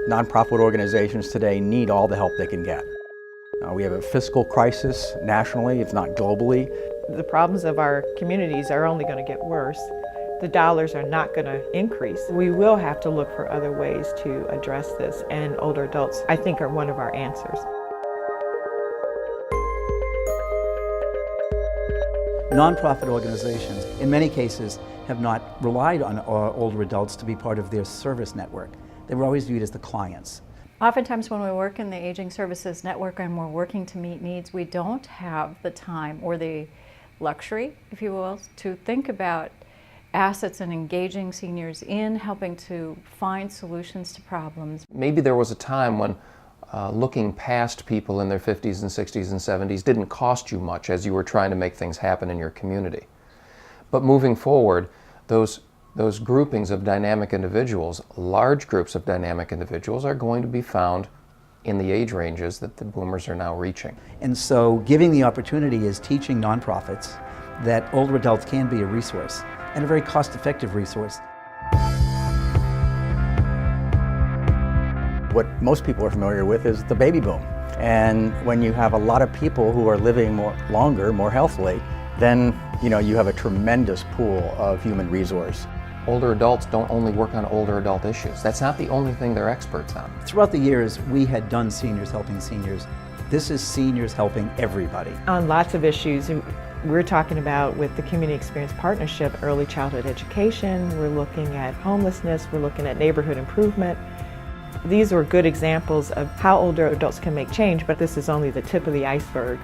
Nonprofit organizations today need all the help they can get. We have a fiscal crisis nationally, if not globally. The problems of our communities are only going to get worse. The dollars are not going to increase. We will have to look for other ways to address this, and older adults, I think, are one of our answers. Nonprofit organizations, in many cases, have not relied on older adults to be part of their service network. They were always viewed as the clients. Oftentimes when we work in the Aging Services Network and we're working to meet needs, we don't have the time or the luxury, if you will, to think about assets and engaging seniors in helping to find solutions to problems. Maybe there was a time when looking past people in their 50s and 60s and 70s didn't cost you much as you were trying to make things happen in your community. But moving forward, those groupings of dynamic individuals, large groups of dynamic individuals, are going to be found in the age ranges that the boomers are now reaching. And so giving the opportunity is teaching nonprofits that older adults can be a resource, and a very cost-effective resource. What most people are familiar with is the baby boom. And when you have a lot of people who are living longer, more healthily, then you have a tremendous pool of human resource. Older adults don't only work on older adult issues. That's not the only thing they're experts on. Throughout the years, we had done seniors helping seniors. This is seniors helping everybody. On lots of issues, we're talking about with the Community Experience Partnership, early childhood education, we're looking at homelessness, we're looking at neighborhood improvement. These are good examples of how older adults can make change, but this is only the tip of the iceberg.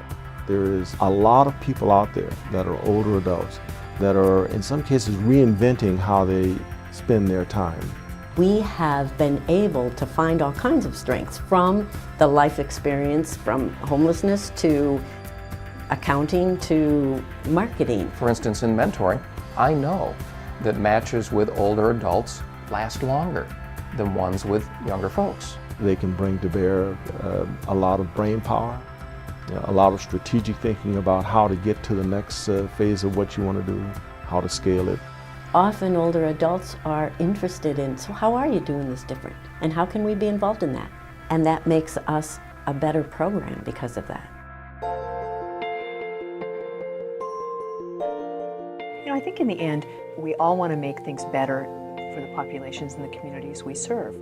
There is a lot of people out there that are older adults that are, in some cases, reinventing how they spend their time. We have been able to find all kinds of strengths, from the life experience, from homelessness to accounting to marketing. For instance, in mentoring, I know that matches with older adults last longer than ones with younger folks. They can bring to bear a lot of brain power, a lot of strategic thinking about how to get to the next phase of what you want to do, how to scale it. Often older adults are interested in, so how are you doing this different? And how can we be involved in that? And that makes us a better program because of that. I think in the end, we all want to make things better for the populations and the communities we serve.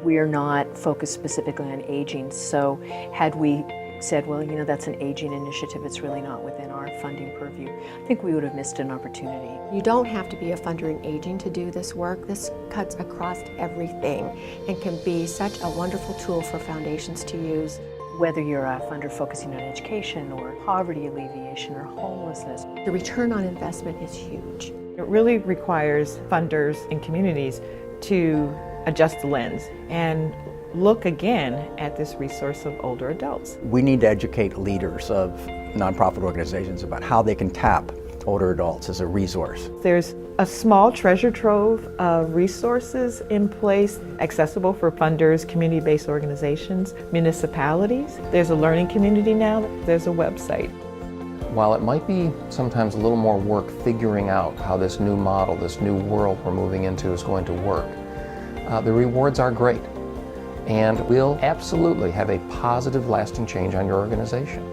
We're not focused specifically on aging, so had we said, well, that's an aging initiative, it's really not within our funding purview, I think we would have missed an opportunity. You don't have to be a funder in aging to do this work. This cuts across everything and can be such a wonderful tool for foundations to use. Whether you're a funder focusing on education or poverty alleviation or homelessness, The return on investment is huge. It really requires funders and communities to adjust the lens and look again at this resource of older adults. We need to educate leaders of nonprofit organizations about how they can tap older adults as a resource. There's a small treasure trove of resources in place, accessible for funders, community-based organizations, municipalities. There's a learning community now, there's a website. While it might be sometimes a little more work figuring out how this new model, this new world we're moving into is going to work, the rewards are great and will absolutely have a positive, lasting change on your organization.